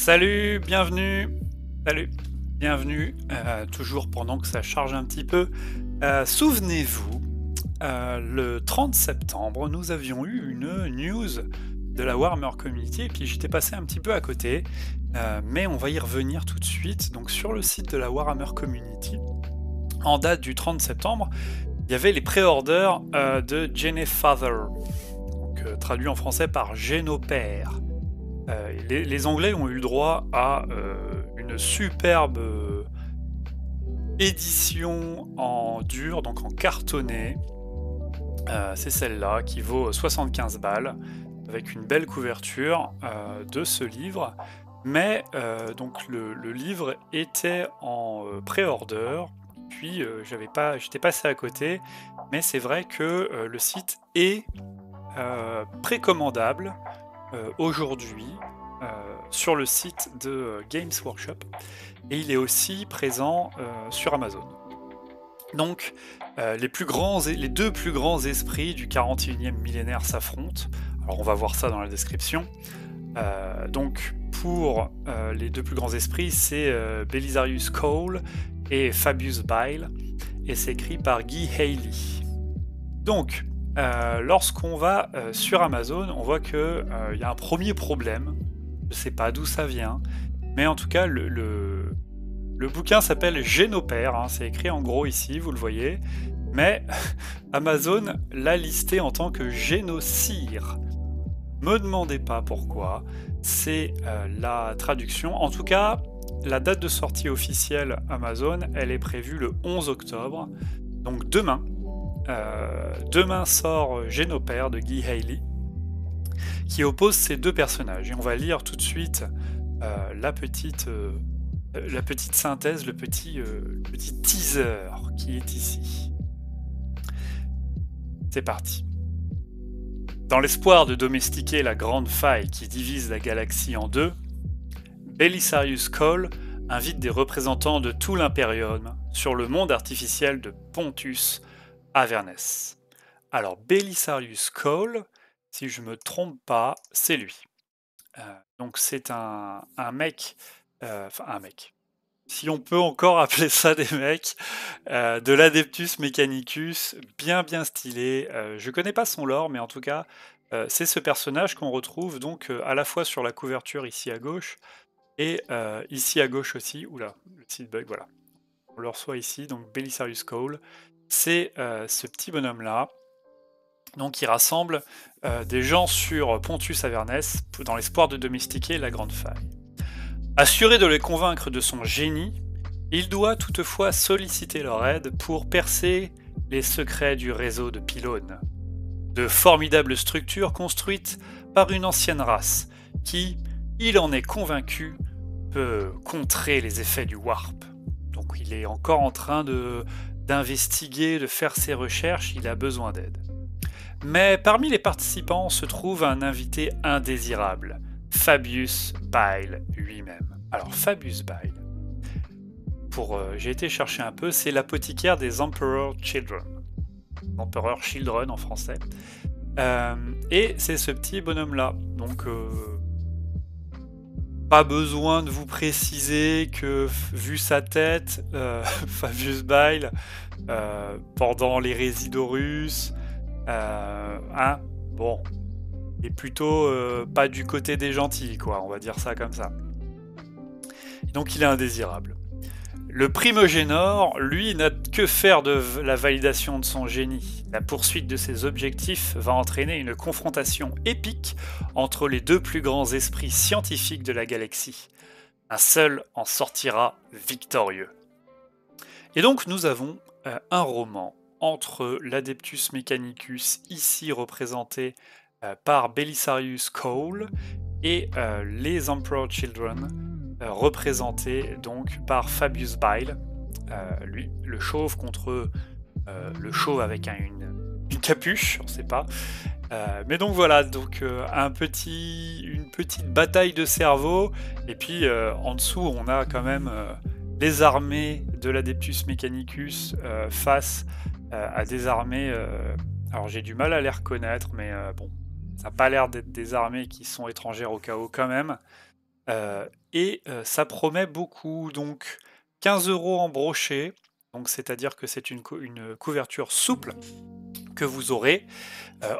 Salut, bienvenue. Salut, bienvenue. Toujours pendant que ça charge un petit peu. Souvenez-vous, le 30 septembre, nous avions eu une news de la Warhammer Community et puis j'étais passé un petit peu à côté, mais on va y revenir tout de suite. Donc sur le site de la Warhammer Community, en date du 30 septembre, il y avait les pré-orders de Genefather, donc traduit en français par Génopère. Les Anglais ont eu le droit à une superbe édition en dur, donc en cartonné. C'est celle-là qui vaut 75 balles, avec une belle couverture de ce livre. Mais donc le livre était en pré-order, puis j'étais passé à côté, mais c'est vrai que le site est précommandable aujourd'hui sur le site de Games Workshop et il est aussi présent sur Amazon. Donc les deux plus grands esprits du 41e millénaire s'affrontent. Alors on va voir ça dans la description. Donc pour les deux plus grands esprits, c'est Belisarius Cawl et Fabius Bile, et c'est écrit par Guy Haley. Donc lorsqu'on va sur Amazon, on voit qu'il y a un premier problème. Je ne sais pas d'où ça vient, mais en tout cas, le bouquin s'appelle Génopère, hein, c'est écrit en gros ici, vous le voyez, mais Amazon l'a listé en tant que Génocire. Me demandez pas pourquoi, c'est la traduction. En tout cas, la date de sortie officielle Amazon, elle est prévue le 11 octobre, donc demain. Demain sort Génopère de Guy Haley, qui oppose ces deux personnages. Et on va lire tout de suite la petite synthèse, le petit teaser qui est ici. C'est parti. Dans l'espoir de domestiquer la grande faille qui divise la galaxie en deux, Belisarius Cawl invite des représentants de tout l'Imperium sur le monde artificiel de Pontus Avernus. Alors, Belisarius Cawl, si je me trompe pas, c'est lui. Donc c'est un mec, si on peut encore appeler ça des mecs, de l'Adeptus Mechanicus, bien stylé. Je connais pas son lore, mais en tout cas, c'est ce personnage qu'on retrouve donc à la fois sur la couverture ici à gauche, et ici à gauche aussi. Oula, le site bug, voilà. On le reçoit ici, donc Belisarius Cawl. C'est ce petit bonhomme-là. Donc il rassemble des gens sur Pontus Avernus dans l'espoir de domestiquer la grande faille. Assuré de les convaincre de son génie, il doit toutefois solliciter leur aide pour percer les secrets du réseau de pylônes. De formidables structures construites par une ancienne race qui, il en est convaincu, peut contrer les effets du warp. Donc il est encore en train d'investiguer, de faire ses recherches, il a besoin d'aide. Mais parmi les participants se trouve un invité indésirable, Fabius Bile lui-même. Alors Fabius Bile, j'ai été chercher un peu, c'est l'apothicaire des Emperor Children. Emperor Children en français. Et c'est ce petit bonhomme-là. Donc pas besoin de vous préciser que, vu sa tête, Fabius Bile, pendant l'hérésie d'Horus, bon, il est plutôt pas du côté des gentils, quoi, on va dire ça comme ça. Donc il est indésirable. Le primogénor, lui, n'a que faire de la validation de son génie. La poursuite de ses objectifs va entraîner une confrontation épique entre les deux plus grands esprits scientifiques de la galaxie. Un seul en sortira victorieux. Et donc nous avons un roman entre l'Adeptus Mechanicus, ici représenté par Belisarius Cawl, et les Emperor Children, représentés donc par Fabius Bile, lui, le chauve contre le chauve avec une capuche, on ne sait pas. Mais donc voilà, donc une petite bataille de cerveau, et puis en dessous on a quand même les armées de l'Adeptus Mechanicus face à des armées, alors j'ai du mal à les reconnaître, mais bon, ça n'a pas l'air d'être des armées qui sont étrangères au chaos quand même. Ça promet beaucoup, donc 15 € en broché, donc c'est-à-dire que c'est une couverture souple que vous aurez,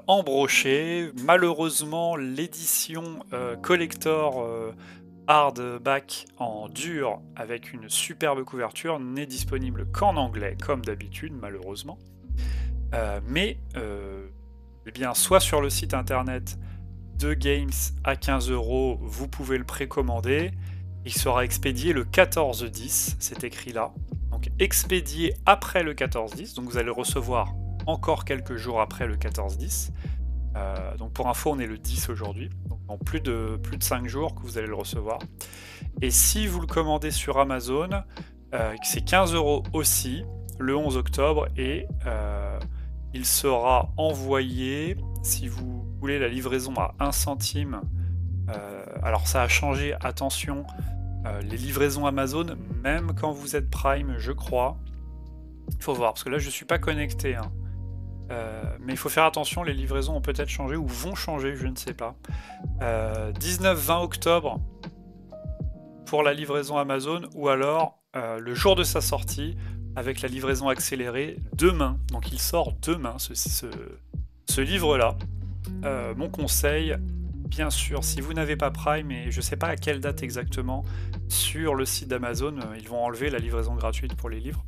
en broché. Malheureusement, l'édition, collector, hardback en dur avec une superbe couverture n'est disponible qu'en anglais, comme d'habitude malheureusement. Eh bien, soit sur le site internet de Games à 15 €, vous pouvez le précommander. Il sera expédié le 14/10, c'est écrit là. Donc expédié après le 14/10, donc vous allez le recevoir encore quelques jours après le 14/10. Donc pour info, on est le 10 aujourd'hui, donc en plus de 5 jours que vous allez le recevoir. Et si vous le commandez sur Amazon, c'est 15 € aussi, le 11 octobre, et il sera envoyé, si vous voulez la livraison à 1 centime, alors ça a changé, attention, les livraisons Amazon, même quand vous êtes Prime, je crois, il faut voir, parce que là je suis pas connecté, hein. Mais il faut faire attention, les livraisons ont peut-être changé ou vont changer, je ne sais pas. 19-20 octobre pour la livraison Amazon, ou alors le jour de sa sortie avec la livraison accélérée demain. Donc il sort demain ce livre-là. Mon conseil, bien sûr, si vous n'avez pas Prime, et je ne sais pas à quelle date exactement, sur le site d'Amazon, ils vont enlever la livraison gratuite pour les livres.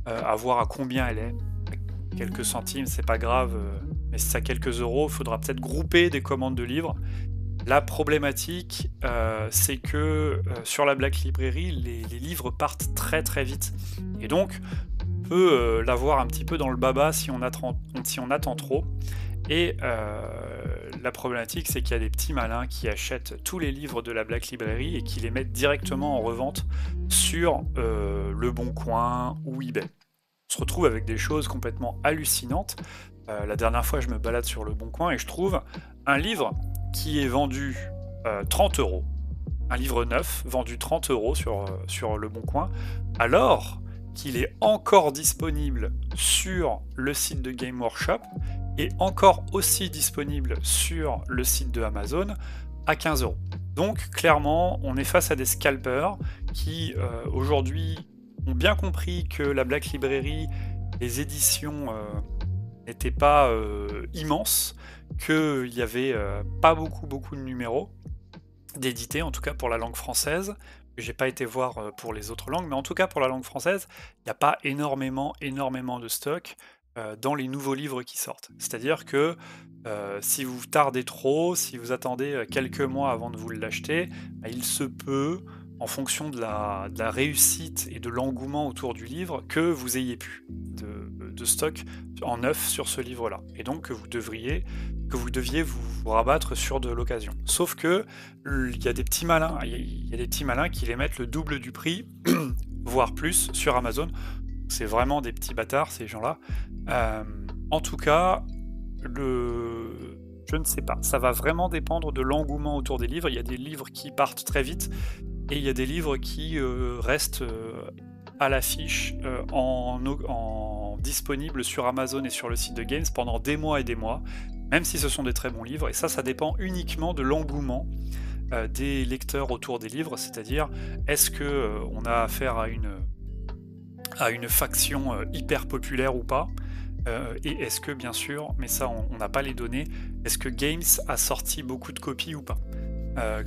À voir à combien elle est. Quelques centimes, c'est pas grave, mais si ça quelques euros, il faudra peut-être grouper des commandes de livres. La problématique, c'est que sur la Black Library, les livres partent très très vite. Et donc, on peut l'avoir un petit peu dans le baba si on attend trop. Et la problématique, c'est qu'il y a des petits malins qui achètent tous les livres de la Black Library et qui les mettent directement en revente sur Le Bon Coin ou eBay. On se retrouve avec des choses complètement hallucinantes. La dernière fois, je me balade sur Le Bon Coin et je trouve un livre qui est vendu 30 €. Un livre neuf vendu 30 € sur Le Bon Coin, alors qu'il est encore disponible sur le site de Game Workshop et encore aussi disponible sur le site de Amazon à 15 €. Donc clairement, on est face à des scalpers qui aujourd'hui ont bien compris que la Black Library, les éditions n'étaient pas immenses, qu'il n'y avait pas beaucoup de numéros d'édités, en tout cas pour la langue française. J'ai pas été voir pour les autres langues, mais en tout cas pour la langue française, il n'y a pas énormément de stock dans les nouveaux livres qui sortent. C'est-à-dire que si vous tardez trop, si vous attendez quelques mois avant de vous l'acheter, bah, il se peut, en fonction de la réussite et de l'engouement autour du livre, que vous ayez plus de stock en neuf sur ce livre-là. Et donc que vous deviez vous rabattre sur de l'occasion. Sauf que il y a des petits malins, qui les mettent le double du prix, voire plus, sur Amazon. C'est vraiment des petits bâtards, ces gens-là. En tout cas, je ne sais pas. Ça va vraiment dépendre de l'engouement autour des livres. Il y a des livres qui partent très vite, et il y a des livres qui restent à l'affiche, disponibles sur Amazon et sur le site de Games pendant des mois et des mois, même si ce sont des très bons livres. Et ça dépend uniquement de l'engouement des lecteurs autour des livres, c'est-à-dire est-ce que on a affaire à une faction hyper populaire ou pas, et est-ce que, bien sûr, mais ça on n'a pas les données, est-ce que Games a sorti beaucoup de copies ou pas.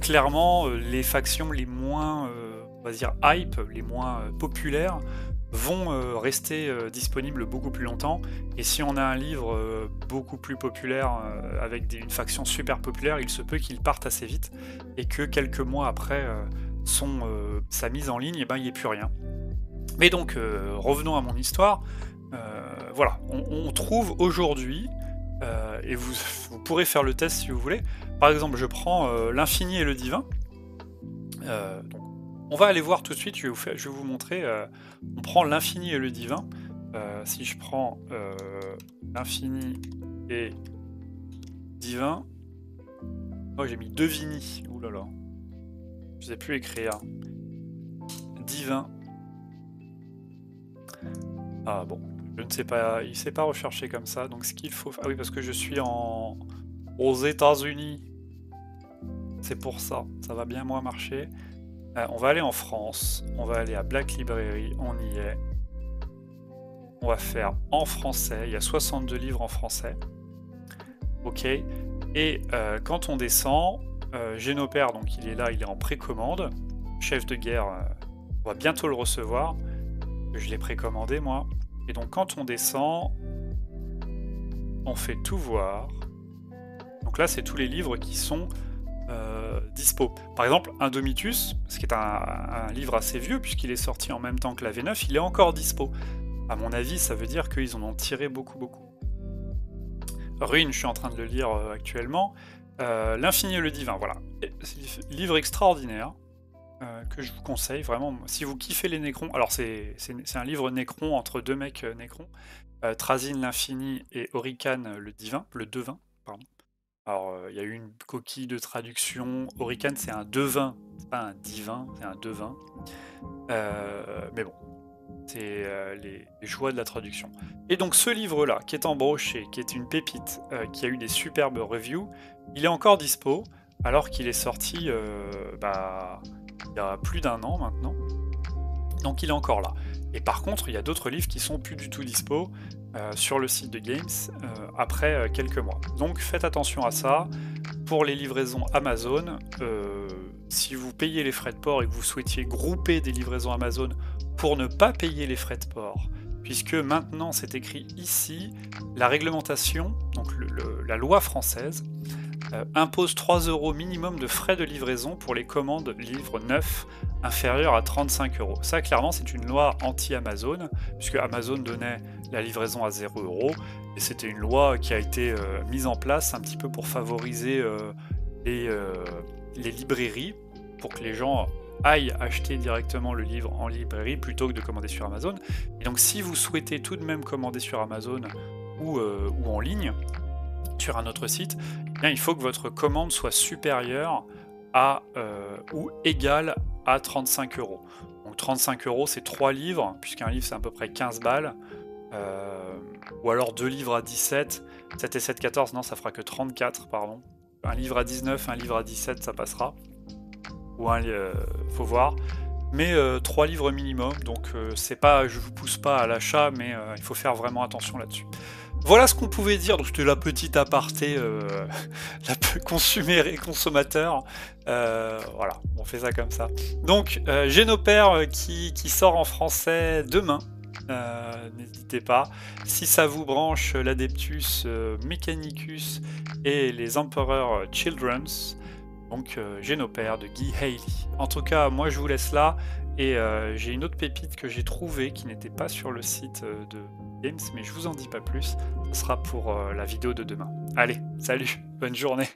Clairement, les factions les moins, on va dire, hype, les moins populaires, vont rester disponibles beaucoup plus longtemps. Et si on a un livre beaucoup plus populaire, avec une faction super populaire, il se peut qu'il parte assez vite, et que quelques mois après sa mise en ligne, il n'y ait plus rien. Mais donc, revenons à mon histoire. Voilà, on trouve aujourd'hui, et vous pourrez faire le test si vous voulez. Par exemple, je prends l'Infini et le Divin. Donc, on va aller voir tout de suite, je vais vous montrer. On prend l'Infini et le Divin. Si je prends l'Infini et Divin... Oh, j'ai mis Devini. Ouh là là. Je sais plus écrire. Divin. Ah bon, je ne sais pas, il ne sait pas rechercher comme ça, donc ce qu'il faut... Ah oui, parce que je suis aux États-Unis. c'est pour ça, ça va bien moins marcher. On va aller en France, on va aller à Black Library, on y est. On va faire en français, il y a 62 livres en français. Ok, et quand on descend, Génopère, donc il est là, il est en précommande. Chef de guerre, on va bientôt le recevoir. Je l'ai précommandé moi. Et donc quand on descend, on fait tout voir. Donc là, c'est tous les livres qui sont dispo. Par exemple, Indomitus, ce qui est un livre assez vieux, puisqu'il est sorti en même temps que la V9, il est encore dispo. À mon avis, ça veut dire qu'ils en ont tiré beaucoup. Ruine, je suis en train de le lire actuellement. L'Infini et le Divin, voilà. Livre extraordinaire que je vous conseille, vraiment. Si vous kiffez les Nécrons, alors c'est un livre Nécron entre deux mecs Nécrons, Trazyn l'Infini et Orican le Divin, le Devin, pardon. Alors, il y a eu une coquille de traduction. Orican, c'est un devin, c'est pas un divin, c'est un devin. Mais bon, c'est les choix de la traduction. Et donc ce livre-là, qui est en brochet, qui est une pépite, qui a eu des superbes reviews, il est encore dispo, alors qu'il est sorti il y a plus d'un an maintenant. Donc il est encore là. Et par contre, il y a d'autres livres qui sont plus du tout dispo sur le site de Games après quelques mois. Donc faites attention à ça. Pour les livraisons Amazon, si vous payez les frais de port et que vous souhaitiez grouper des livraisons Amazon pour ne pas payer les frais de port, puisque maintenant c'est écrit ici, la réglementation, donc la loi française, impose 3 € minimum de frais de livraison pour les commandes livres neufs inférieurs à 35 €. Ça, clairement, c'est une loi anti-Amazon, puisque Amazon donnait la livraison à 0 €, et c'était une loi qui a été mise en place un petit peu pour favoriser les librairies, pour que les gens aillent acheter directement le livre en librairie plutôt que de commander sur Amazon. Et donc, si vous souhaitez tout de même commander sur Amazon ou en ligne, sur un autre site, eh bien, il faut que votre commande soit supérieure à ou égale à 35 €. Donc 35 € c'est 3 livres, puisqu'un livre c'est à peu près 15 balles, ou alors 2 livres à 17, 7 et 7, 14, non ça fera que 34, pardon. Un livre à 19, un livre à 17, ça passera. Ou faut voir. Mais 3 livres minimum, donc c'est pas, je vous pousse pas à l'achat, mais il faut faire vraiment attention là-dessus. Voilà ce qu'on pouvait dire, donc c'était la petite aparté consumé et consommateur. Voilà, on fait ça comme ça. Donc, Génopère qui sort en français demain. N'hésitez pas. Si ça vous branche l'Adeptus Mechanicus et les Emperor Children's, donc Génopère de Guy Haley. En tout cas, moi je vous laisse là. Et j'ai une autre pépite que j'ai trouvée qui n'était pas sur le site de Games, mais je vous en dis pas plus. Ce sera pour la vidéo de demain. Allez, salut, bonne journée.